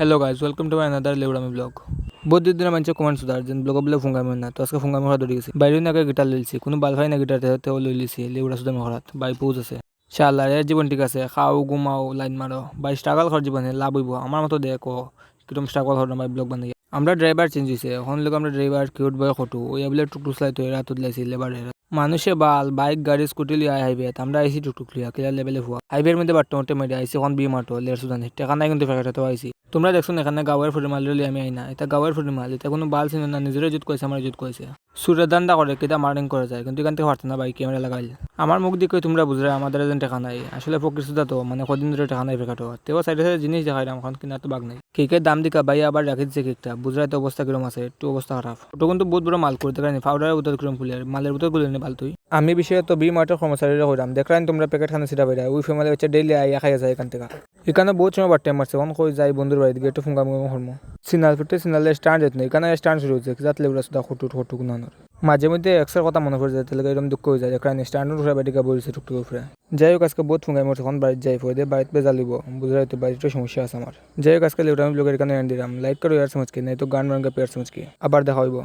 Hello guys, welcome to my another লেউড়ামি blog. বহুত দিন মানুষের কমেন্টস উদার যেন ব্লগ বলে ফুঙ্গামি না, তো আজকে ফুঙ্গামি করা ধরে গেছি। বাইরে নাকি গিটার লইছি, কোনো বালফাই না গিটার তেও লই লিছি লেউড়া সুদামি করাত। বাই পৌজ আছে শাল্লাহ, এর জীবন ঠিক আছে, খাও ঘুমাও লাইন মারো, বাই স্ট্রাগল কর জীবনে লাভ হইব। আমার মতো দেখো কিরকম স্ট্রাগল কর না ভাই ব্লগ বানাই। আমরা ড্রাইভার চেঞ্জ হয়েছে, এখন লোক আমরা ড্রাইভার কিউট বয় খটু ওই বলে টুকটুক চালাই তো এরা তুলাইছি লেবারের মানুষে বাল বাইক গাড়ি স্কুটি লিয়ে হাইবে আমরা আইসি টুকটুক লিয়া ক্লিয়ার লেভেলে হওয়া হাইবের মধ্যে বাট্টে মেরে আইসি এখন বি মাটো লের সুদানি টেকা নাই কিন্তু ফেকাটাতে আইসি। তোমরা দেখছো না এখানে গাওয়ার ফুটি মাল লিয়ে আমি আইনা, এটা গাওয়ার ফুটি মাল, এটা কোনো বাল ছিল না, নিজেরও জুত করেছে আমার জুত করেছে সুরের দান্দা করে কেটা মার্নিং করা যায়, কিন্তু এখান থেকে পারতো না বাইক ক্যামেরা লাগাইলে। আমার মুখ দিকে তোমরা বুঝলে আমাদের এজন টেকা নাই, আসলে ফকির সুদা তো মানে কদিন ধরে টেকা নাই ফেকাটো তেও সাইডে সাইডে জিনিস দেখাই এখন কিনা তো বাগ নাই। কেকের দাম দিকা ভাই আবার রাখি দিচ্ছে কেকটা, বুঝলে তো অবস্থা কিরম আছে, একটু অবস্থা খারাপ। ওটা কিন্তু বহুত বড় মাল করতে পারেনি, পাউডারের বোতল কিরম খুলে মালের বোতল খুলে নি তুই। আমি বিষয়ে তো বি মার্টের কর্মচারীরা হইলাম, দেখলাম তোমরা প্যাকেট খানে সিটা বাইরা ওই ফ্যামিলি হচ্ছে ডেইলি আইয়া খাইয়া যায় এখান থেকে। এখানে বহুত সময় বাড়তে মারছে, অন কই যাই বন্ধুর বাড়িতে গিয়ে একটু ফুঙ্গামি হরমো সিনাল ফিরতে সিনালে স্ট্যান্ড যেত না, এখানে স্ট্যান্ড শুরু হচ্ছে যাতে লেবরা সুদা হটুক নানোর মাঝে মধ্যে এক্সের কথা মনে পড়ে যায়, তাহলে এরকম দুঃখ হয়ে যায় এখানে স্ট্যান্ড উঠে বাড়িকে বলছে টুকটুক উপরে। যাই হোক আজকে বহুত ফুঙ্গাই মরছে, এখন বাড়িতে যাই ফোদে বাড়িতে বেজালিব, বুঝলে তো বাড়িতে সমস্যা আছে আমার। যাই হোক আজকে লেবরা আমি ব্লগের এখানে এন্ড দিলাম, লাইক করো ইয়ার সমঝকে, নাই তো গান বান পেয়ার সমঝকে, আবার দেখা হইব।